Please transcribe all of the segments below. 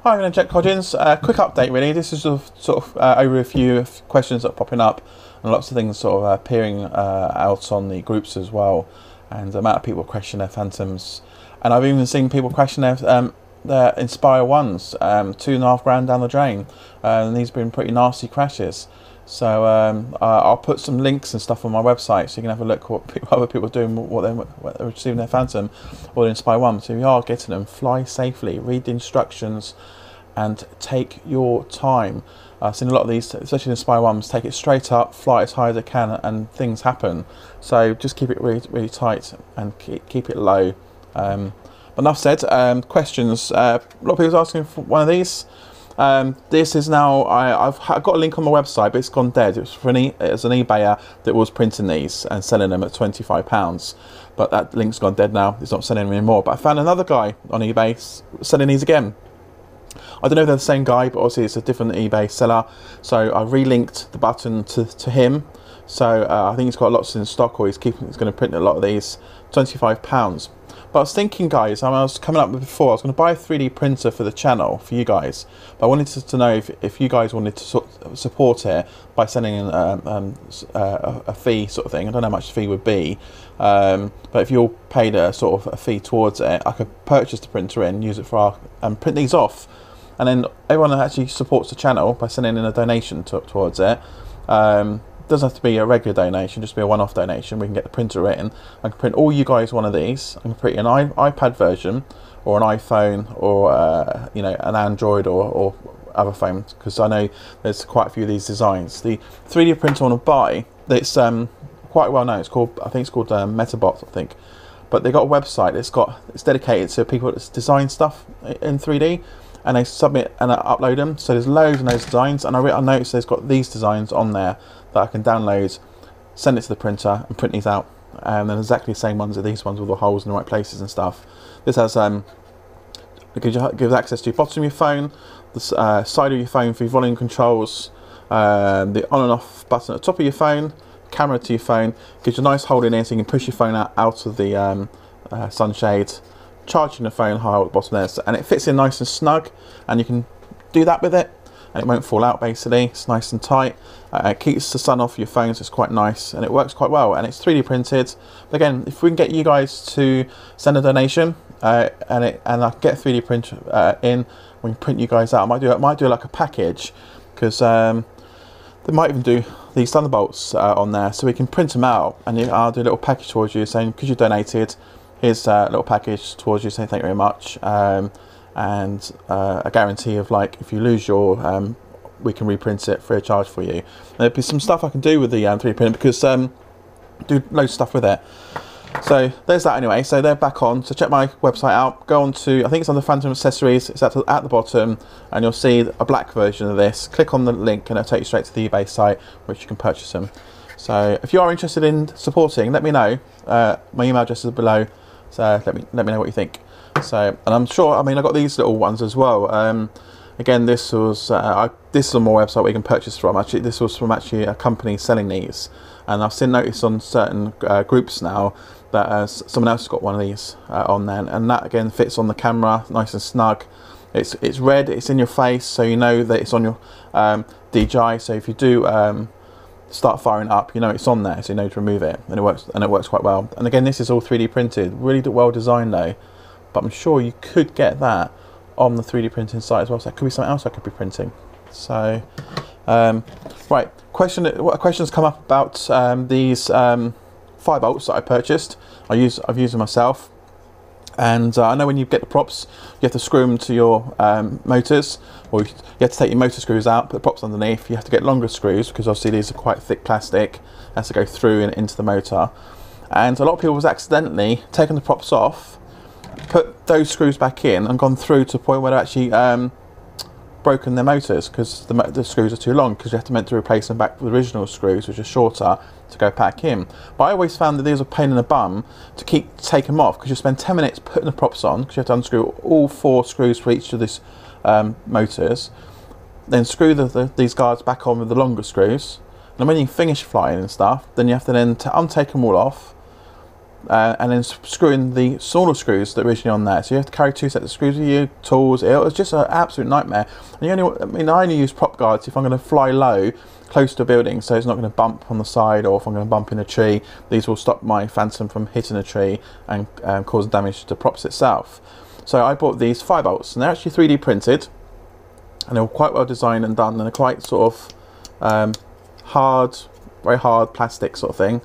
Hi, I'm Jack Hodgins. Quick update really. This is a sort of overview of questions that are popping up and lots of things sort of appearing out on the groups as well, and the amount of people question their Phantoms. And I've even seen people question their Inspire 1s, £2,500 down the drain, and these have been pretty nasty crashes. So I'll put some links and stuff on my website so you can have a look what other people are doing, what they're receiving their Phantom or the Inspire 1. So if you are getting them, fly safely, read the instructions and take your time. I've seen a lot of these, especially the Inspire 1s, take it straight up, fly as high as it can, and things happen. So just keep it really tight and keep it low. But enough said. Questions. A lot of people are asking for one of these. This is now, I've got a link on my website, but it's gone dead. It was for it was an eBayer that was printing these and selling them at £25, but that link's gone dead now. It's not selling them anymore. But I found another guy on eBay selling these again. I don't know if they're the same guy, but obviously it's a different eBay seller. So I relinked the button to him. So I think he's got lots in stock, or he's going to print a lot of these. £25. But I was thinking, guys, I was coming up with before, I was going to buy a 3D printer for the channel for you guys. But I wanted to know if you guys wanted to support it by sending in a fee sort of thing. I don't know how much the fee would be, but if you all paid a sort of a fee towards it, I could purchase the printer in, use it for and print these off. And then everyone that actually supports the channel by sending in a donation towards it. Doesn't have to be a regular donation, just be a one-off donation. We can get the printer in. I can print all you guys one of these. I can print an iPad version, or an iPhone, or you know, an Android, or other phones, because I know there's quite a few of these designs. The 3D printer I want to buy, it's quite well known. It's called, I think it's called Metabot, I think. But they've got a website. It's dedicated to people that design stuff in 3D. And they submit and upload them. So there's loads and those designs, and I noticed there's got these designs on there that I can download, send it to the printer, and print these out. And then exactly the same ones are these ones with the holes in the right places and stuff. This has gives access to your bottom of your phone, the side of your phone for your volume controls, the on and off button at the top of your phone, camera to your phone. Gives you a nice hold in here so you can push your phone out of the sunshade. Charging the phone high at the bottom there, and it fits in nice and snug, and you can do that with it and it won't fall out. Basically, it's nice and tight. It keeps the sun off your phone, so it's quite nice, and it works quite well, and it's 3D printed. But again, if we can get you guys to send a donation and I can get a 3D print in, we can print you guys out. I might do like a package, because they might even do these Thunderbolts on there, so we can print them out, and I'll do a little package towards you saying, because you donated, here's a little package towards you saying thank you very much, and a guarantee of, like, if you lose your, we can reprint it free of charge for you. There'll be some stuff I can do with the 3D printer, because do loads of stuff with it. So there's that anyway. So they're back on. So check my website out. Go on to, I think it's on the Phantom accessories. It's at the bottom, and you'll see a black version of this. Click on the link, and it'll take you straight to the eBay site, which you can purchase them. So if you are interested in supporting, let me know. My email address is below. So let me know what you think. So, and I'm sure, I mean, I got these little ones as well. Again, this was this is on my website where you can purchase from. Actually, this was from a company selling these, and I've seen notice on certain groups now that someone else has got one of these on there, and that again fits on the camera, nice and snug. It's red, it's in your face, so you know that it's on your DJI. So if you do start firing up, you know it's on there, so you know to remove it, and it works quite well. And again, this is all 3D printed, really well designed though, but I'm sure you could get that on the 3D printing site as well, so that could be something else I could be printing. So right, questions come up about these Firebolts that I purchased. I've used them myself, and I know when you get the props, you have to screw them to your motors, or you have to take your motor screws out, put the props underneath. You have to get longer screws, because obviously these are quite thick plastic. It has to go through and into the motor. And a lot of people have accidentally taken the props off, put those screws back in, and gone through to a point where they're actually broken their motors, because the screws are too long, because you have to meant to replace them back with the original screws, which are shorter, to go back in. But I always found that these are a pain in the bum to take them off, because you spend 10 minutes putting the props on, because you have to unscrew all 4 screws for each of these motors, then screw these guards back on with the longer screws, and when you finish flying and stuff, then you have to then untake them all off, and then screwing the smaller screws that are originally on there. So you have to carry 2 sets of screws with you, tools. It was just an absolute nightmare. And I only use prop guards if I'm going to fly low, close to a building, so it's not going to bump on the side, or if I'm going to bump in a tree. These will stop my Phantom from hitting a tree and cause damage to the props itself. So I bought these Firebolts, and they're actually 3D printed, and they're quite well designed and done, and they're quite sort of hard, very hard plastic sort of thing,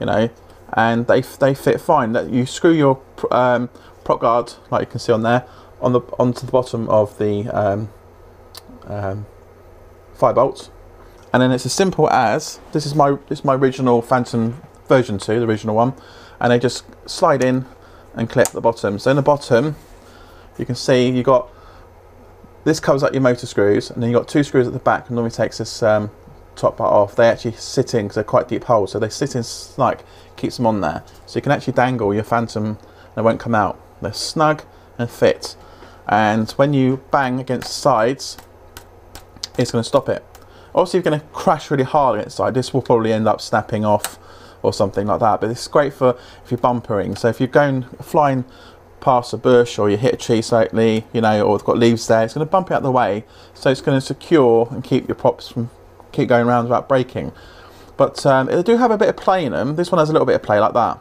you know, and they fit fine. That you screw your prop guard, like you can see on there, onto the bottom of the Firebolt, and then it's as simple as this is my original Phantom version 2, the original one, and they just slide in and clip at the bottom. So in the bottom, you can see you got this covers up your motor screws, and then you got 2 screws at the back, and normally takes this top part off. They actually sit in because they're quite deep holes, so they sit in snug, keeps them on there, so you can actually dangle your Phantom and it won't come out. They're snug and fit, and when you bang against the sides, it's going to stop it. Also, you're going to crash really hard against the side. This will probably end up snapping off or something like that, but it's great for if you're bumpering. So if you're going flying past a bush, or you hit a tree slightly, you know, or it's got leaves there, it's going to bump it out of the way, so it's going to secure and keep your props from keep going around without breaking. But they do have a bit of play in them. This one has a little bit of play like that,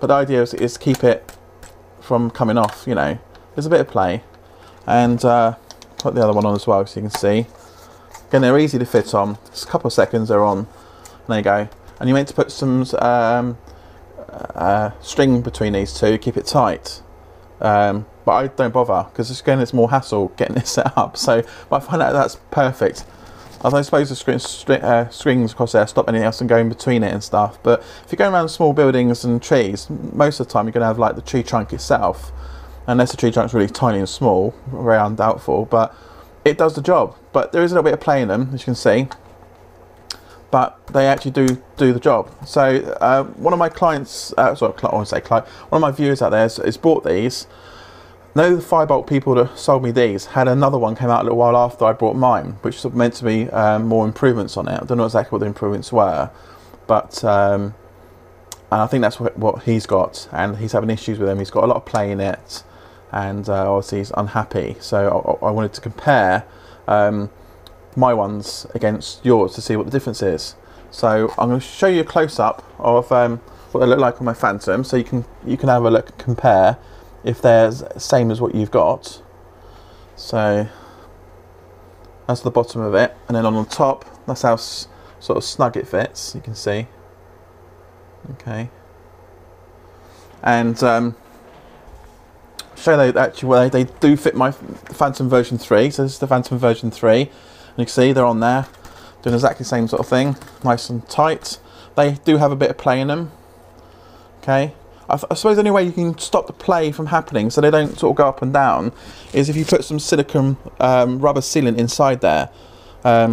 but the idea is to keep it from coming off, you know. There's a bit of play, and put the other one on as well so you can see. Again, they're easy to fit on. Just a couple of seconds, they're on, and there you go. And you're meant to put some string between these two, keep it tight. But I don't bother, because again, it's more hassle getting this set up. So, but I find out that's perfect. I suppose the strings across there stop anything else from going between it and stuff. But if you're going around small buildings and trees, most of the time you're going to have like the tree trunk itself, unless the tree trunk's really tiny and small, very undoubtful. But it does the job. But there is a little bit of play in them, as you can see. But they actually do the job. So one of my clients, sorry, I won't say client, one of my viewers out there has bought these. No, the Firebolt people that sold me these had another one came out a little while after I bought mine, which was meant to be more improvements on it. I don't know exactly what the improvements were, but and I think that's what he's got, and he's having issues with them. He's got a lot of play in it, and obviously he's unhappy. So I wanted to compare my ones against yours to see what the difference is. So I'm going to show you a close-up of what they look like on my Phantom, so you can have a look and compare if they're the same as what you've got. So that's the bottom of it, and then on the top, that's how sort of snug it fits, you can see. Okay, and show they actually, well, they do fit my Phantom version 3. So this is the Phantom version 3, and you can see they're on there doing exactly the same sort of thing, nice and tight. They do have a bit of play in them. Okay, I suppose the only way you can stop the play from happening so they don't sort of go up and down is if you put some silicone rubber sealant inside there,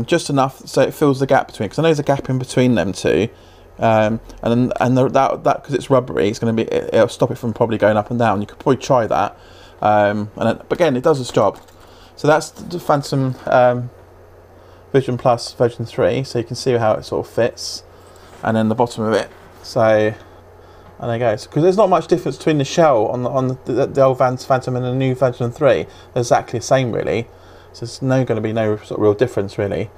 just enough so it fills the gap between, because I know there's a gap in between them two, and that because it's rubbery, it's going to be, it'll stop it from probably going up and down. You could probably try that, but again, it does its job. So that's the Phantom Vision Plus version 3, so you can see how it sort of fits, and then the bottom of it. So, and there you go. Because there's not much difference between the shell on the old Phantom and the new version 3. They're exactly the same, really. So there's going to be no sort of real difference, really.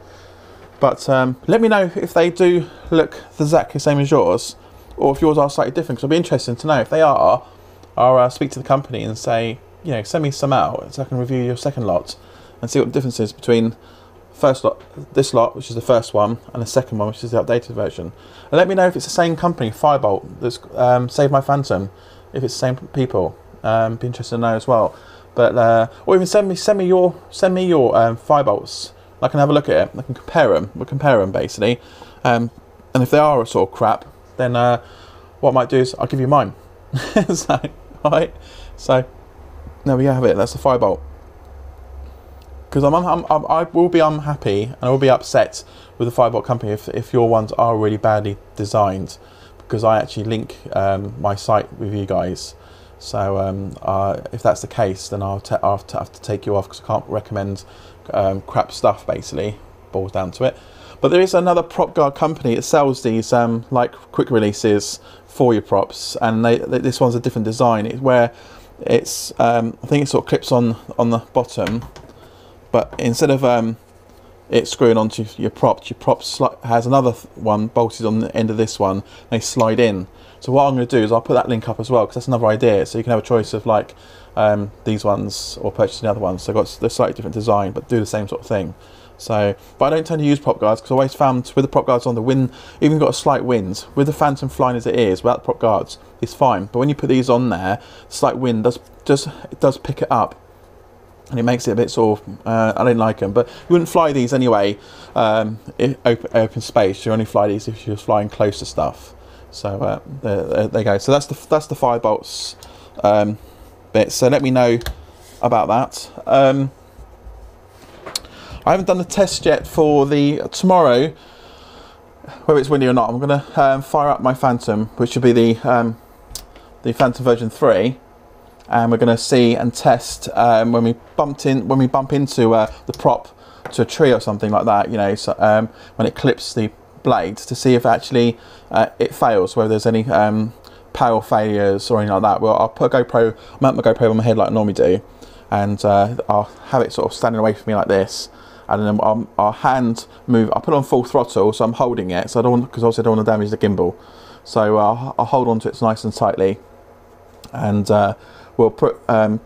But let me know if they do look exactly the same as yours, or if yours are slightly different. Because I'll be interested to know if they are. I'll speak to the company and say, you know, send me some out so I can review your second lot and see what the difference is between first lot, this lot, which is the first one, and the second one, which is the updated version. And let me know if it's the same company, Firebolt, that's saved my Phantom. If it's the same people, be interested to know as well. But or even send me your Firebolts. I can have a look at it. I can compare them. We'll compare them basically. And if they are a sort of crap, then what I might do is I'll give you mine. So, all right. So there we have it. That's the Firebolt. Because I will be unhappy and I will be upset with the Firebolt company if your ones are really badly designed, because I actually link my site with you guys. So if that's the case, then I'll have to take you off, because I can't recommend crap stuff, basically. Boils down to it. But there is another prop guard company that sells these like quick releases for your props, and this one's a different design. It's where it's I think it sort of clips on the bottom, but instead of it screwing onto your props has another one bolted on the end of this one. They slide in. So what I'm going to do is I'll put that link up as well, because that's another idea. So you can have a choice of like these ones or purchasing the other ones. So they've got the slightly different design, but do the same sort of thing. So, but I don't tend to use prop guards, because I always found with the prop guards on, the wind, even got a slight wind with the Phantom flying as it is without the prop guards, it's fine. But when you put these on there, slight wind does pick it up, and it makes it a bit sort of I don't like them. But you wouldn't fly these anyway in open space. You only fly these if you're flying close to stuff. So there you go. So that's the Firebolts bit. So let me know about that. I haven't done the test yet for the tomorrow, whether it's windy or not. I'm going to fire up my Phantom, which should be the Phantom version 3, and we're going to see and test when we bump into the prop to a tree or something like that. You know, so, when it clips the blades, to see if actually it fails, whether there's any power failures or anything like that. Well, I'll put a GoPro, mount my GoPro on my head like I normally do, and I'll have it sort of standing away from me like this. And then our hand move. I put it on full throttle, so I'm holding it. So I don't, because obviously I don't want to damage the gimbal. So I'll hold on to it nice and tightly, and we'll pull it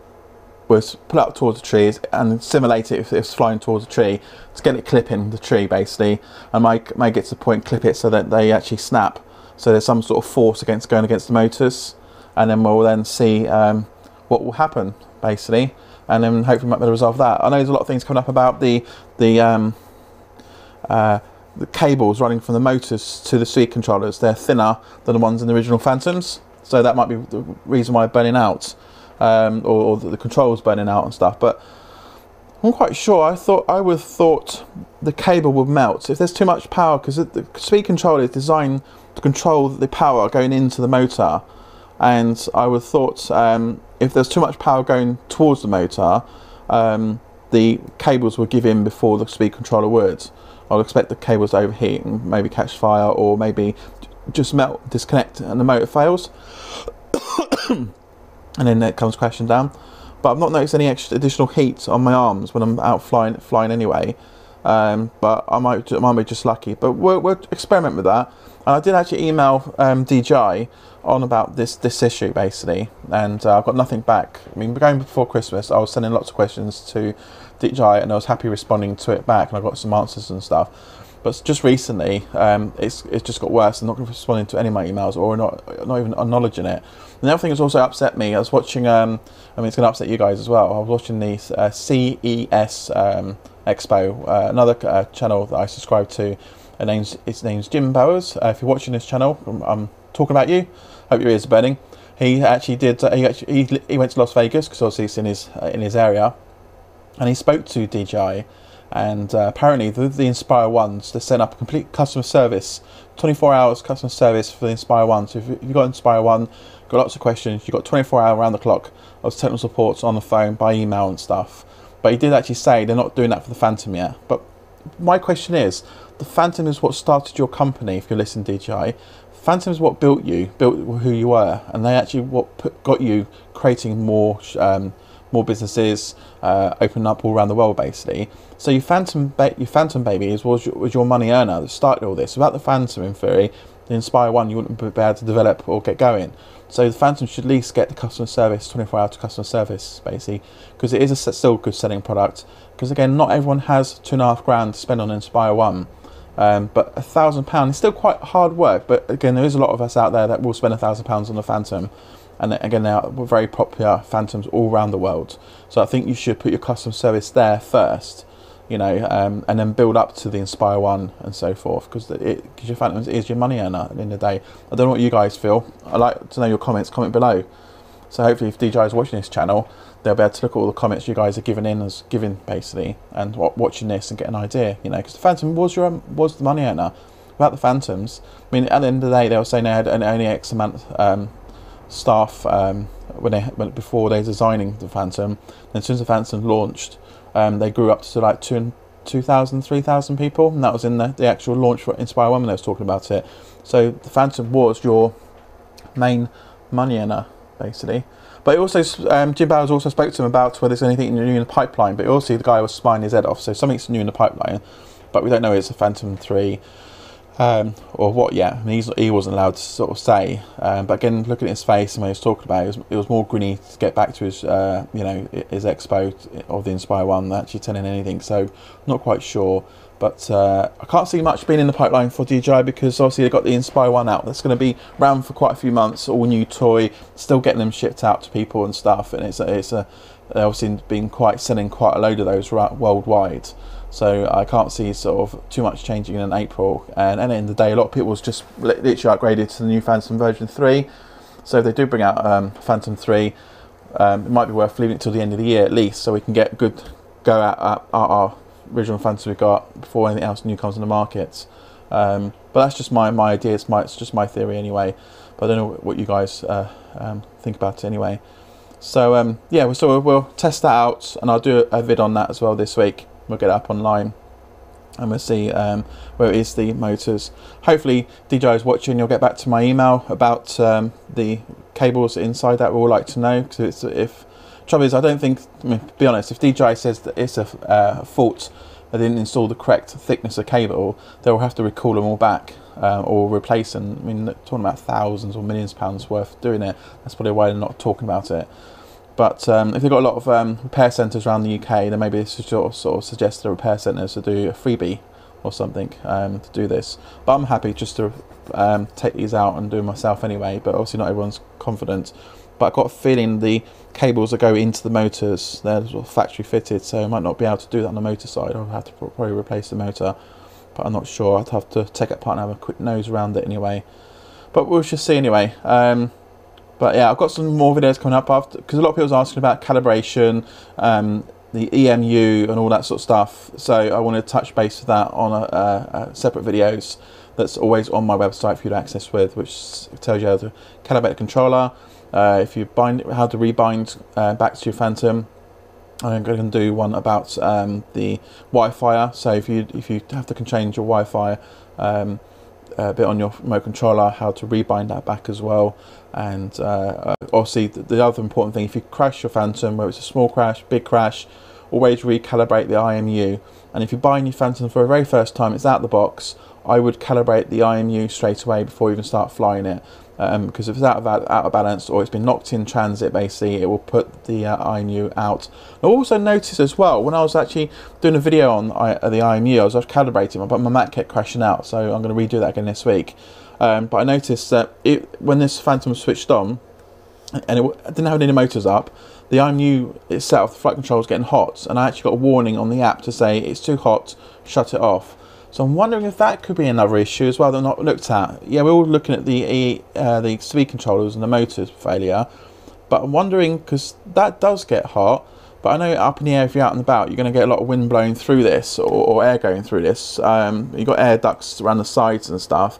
up towards the trees and simulate it if it's flying towards the tree to get it clipping the tree basically. And may get to the point, clip it so that they actually snap. So there's some sort of force going against the motors, and then we'll then see what will happen basically. And then hopefully we might be able to resolve that. I know there's a lot of things coming up about the cables running from the motors to the speed controllers. They're thinner than the ones in the original Phantoms, so that might be the reason why they're burning out, or the controls burning out and stuff. But I'm quite sure. I would have thought the cable would melt if there's too much power, because the speed controller is designed to control the power going into the motor. And I would have thought if there's too much power going towards the motor, the cables would give in before the speed controller would. I would expect the cables to overheat and maybe catch fire, or maybe just melt, disconnect, and the motor fails, and then it comes crashing down. But I've not noticed any additional heat on my arms when I'm out flying anyway. But I might be just lucky. But we'll experiment with that. And I did actually email DJI on about this issue basically, and I've got nothing back. I mean, going before Christmas, I was sending lots of questions to DJI, and I was happy responding to it back, and I got some answers and stuff. But just recently, it's just got worse. I'm not responding to any of my emails, or not even acknowledging it. And the other thing that's also upset me, I was watching. I mean, it's going to upset you guys as well. I was watching the CES Expo, another channel that I subscribe to. Its name's GIMBAL. If you're watching this channel, I'm talking about you. Hope your ears are burning. He actually did. He went to Las Vegas, because obviously it's in his area, and he spoke to DJI. And apparently the Inspire ones, they set up a complete customer service, 24 hours customer service for the Inspire one. So if you've got Inspire one, got lots of questions, you've got 24 hours around the clock of technical support on the phone, by email and stuff. But he did actually say they're not doing that for the Phantom yet. But my question is, the Phantom is what started your company, if you're listening to DJI. Phantom is what built who you were, and they actually got you creating more businesses, opening up all around the world basically. So your Phantom baby was your money earner that started all this. Without the Phantom, in theory, the Inspire one, you wouldn't be able to develop or get going. So the Phantom should at least get the customer service, 24-hour customer service basically, because it is still a good selling product. Because again, not everyone has £2,500 to spend on Inspire one. But £1,000 is still quite hard work. But again, there is a lot of us out there that will spend £1,000 on the Phantom, and again, they are very popular Phantoms all around the world. So I think you should put your customer service there first, you know, and then build up to the Inspire one and so forth, because your Phantom is your money earner at the end of the day. I don't know what you guys feel. I'd like to know your comments. Comment below. So hopefully, if DJI is watching this channel, they'll be able to look at all the comments you guys are giving basically, and watching this and get an idea, you know, because the Phantom was the money earner. Without the Phantoms, I mean, at the end of the day, they were saying they had only X amount staff before they were designing the Phantom. And as soon as the Phantom launched, they grew up to like 2,000, 3,000 people, and that was in the actual launch for Inspire 1 when they was talking about it. So the Phantom was your main money earner, basically. But also, GIMBAL also spoke to him about whether there's anything new in the pipeline. But also, the guy was smiling his head off. So something's new in the pipeline, but we don't know if it's a Phantom 3 or what yet. I mean, he wasn't allowed to sort of say. But again, looking at his face and when he was talking about it, it was more grinny to get back to his, you know, his expo of the Inspire 1 than actually telling anything. So not quite sure. But I can't see much being in the pipeline for DJI, because obviously they've got the Inspire 1 out. That's going to be around for quite a few months, all new toy, still getting them shipped out to people and stuff. And it's obviously been selling quite a load of those worldwide. So I can't see sort of too much changing in April. And at the end of the day, a lot of people just literally upgraded to the new Phantom version 3. So if they do bring out Phantom 3, it might be worth leaving it till the end of the year at least, so we can get a good go at our original Phantom we've got before anything else new comes on the market. But that's just my idea. It's just my theory anyway. But I don't know what you guys think about it anyway. So yeah, we'll test that out, and I'll do a vid on that as well this week. We'll get it up online, and we'll see where it is the motors. Hopefully DJI is watching. You'll get back to my email about the cables inside that. We'll all like to know, because trouble is, I don't think, I mean, to be honest, if DJI says that it's a fault, they didn't install the correct thickness of cable, they'll have to recall them all back or replace them. I mean, talking about thousands or millions of pounds worth doing it. That's probably why they're not talking about it. But if they've got a lot of repair centres around the UK, then maybe this should sort of suggest the repair centres to do a freebie or something to do this. But I'm happy just to take these out and do them myself anyway. But obviously not everyone's confident. But I've got a feeling the cables that go into the motors, they're sort of factory fitted, so I might not be able to do that on the motor side. I'll have to probably replace the motor, but I'm not sure. I'd have to take it apart and have a quick nose around it anyway. But we'll just see anyway. But yeah, I've got some more videos coming up after, because a lot of people are asking about calibration, the EMU and all that sort of stuff. So I want to touch base with that on separate videos. That's always on my website for you to access with, which tells you how to calibrate the controller. If you how to rebind back to your Phantom. I'm going to do one about the Wi-Fi. So if you have to change your Wi-Fi bit on your remote controller, how to rebind that back as well. And obviously the other important thing, if you crash your Phantom, whether it's a small crash, big crash, always recalibrate the IMU. And if you're buying your Phantom for the very first time, it's out of the box, I would calibrate the IMU straight away before you even start flying it. Because if it's out of balance, or it's been knocked in transit, basically it will put the IMU out. I also noticed as well, when I was actually doing a video on the IMU, I was calibrating, but my Mac kept crashing out, so I'm going to redo that again this week. But I noticed that when this Phantom was switched on and it didn't have any motors up, the IMU itself, the flight control, was getting hot, and I actually got a warning on the app to say it's too hot, shut it off. So I'm wondering if that could be another issue as well that not looked at. Yeah, we're all looking at the speed controllers and the motors failure, but I'm wondering, because that does get hot, but I know up in the air, if you're out and about, you're going to get a lot of wind blowing through this, or air going through this. You've got air ducts around the sides and stuff,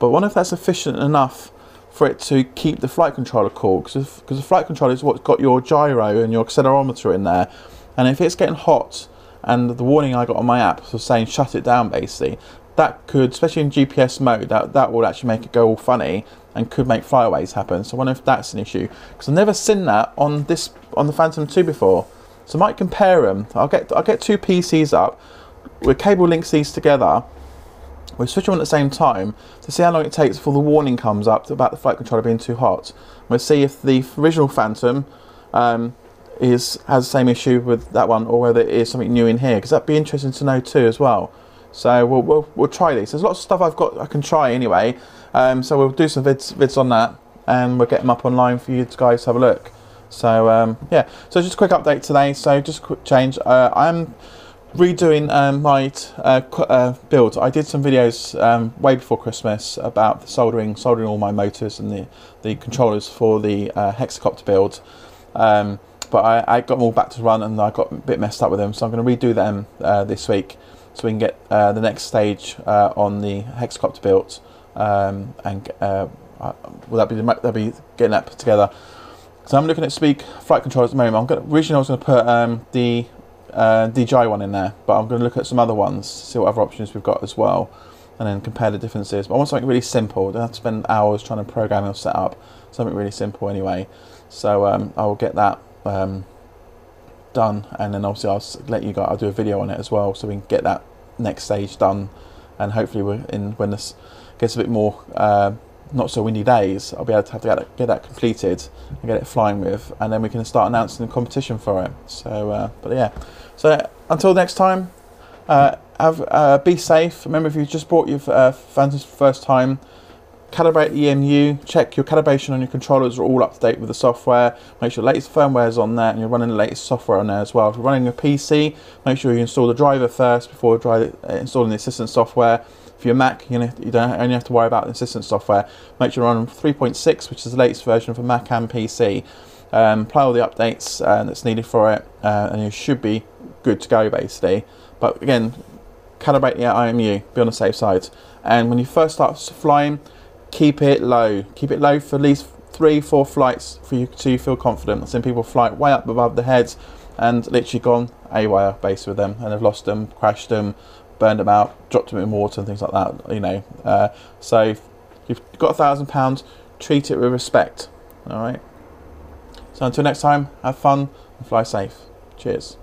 but I wonder if that's efficient enough for it to keep the flight controller cool, because the flight controller is what's got your gyro and your accelerometer in there, and if it's getting hot, and the warning I got on my app was saying shut it down, basically, that could, especially in GPS mode, that would actually make it go all funny and could make flyaways happen. So I wonder if that's an issue, because I've never seen that on the Phantom 2 before. So I might compare them. I'll get two PCs up, we'll cable links these together, we'll switch them on at the same time to see how long it takes before the warning comes up about the flight controller being too hot. We'll see if the original Phantom has the same issue with that one, or whether it is something new in here, because that'd be interesting to know too as well. So we'll try these. There's lots of stuff I can try anyway. So we'll do some vids on that, and we'll get them up online for you guys to have a look. So yeah, so just a quick update today. So just a quick change. I'm redoing my build. I did some videos way before Christmas about the soldering all my motors and the controllers for the hexacopter build. But I got them all back to run, and I got a bit messed up with them, so I'm going to redo them this week, so we can get the next stage on the hexacopter built, and that'll be getting that put together. So I'm looking at speed flight controllers at the moment. Originally I was going to put the DJI one in there, but I'm going to look at some other ones, see what other options we've got as well. and then compare the differences. But I want something really simple. I don't have to spend hours trying to program or set up. Something really simple anyway. So I will get that done, and then obviously I'll let you guys. I'll do a video on it as well, so we can get that next stage done. And hopefully when this gets a bit more not so windy days, I'll be able to get that completed and get it flying with, and then we can start announcing the competition for it. So but yeah, so until next time, be safe. Remember, if you just bought your Phantoms for the first time, calibrate the EMU, check your calibration on your controllers are all up to date with the software, make sure the latest firmware is on there and you're running the latest software on there as well. If you're running a PC, make sure you install the driver first before installing the assistant software. If you're Mac, you don't only have to worry about the assistant software. Make sure you're on 3.6, which is the latest version for Mac and PC. Apply all the updates that's needed for it, and you should be good to go basically. But again, calibrate the IMU, be on the safe side. And when you first start flying, keep it low. Keep it low for at least 3-4 flights for you so you feel confident. I've seen people fly way up above their heads and literally gone AWOL based with them, and they've lost them, crashed them, burned them out, dropped them in water and things like that, you know. So if you've got £1,000, treat it with respect. All right. So until next time, have fun and fly safe. Cheers.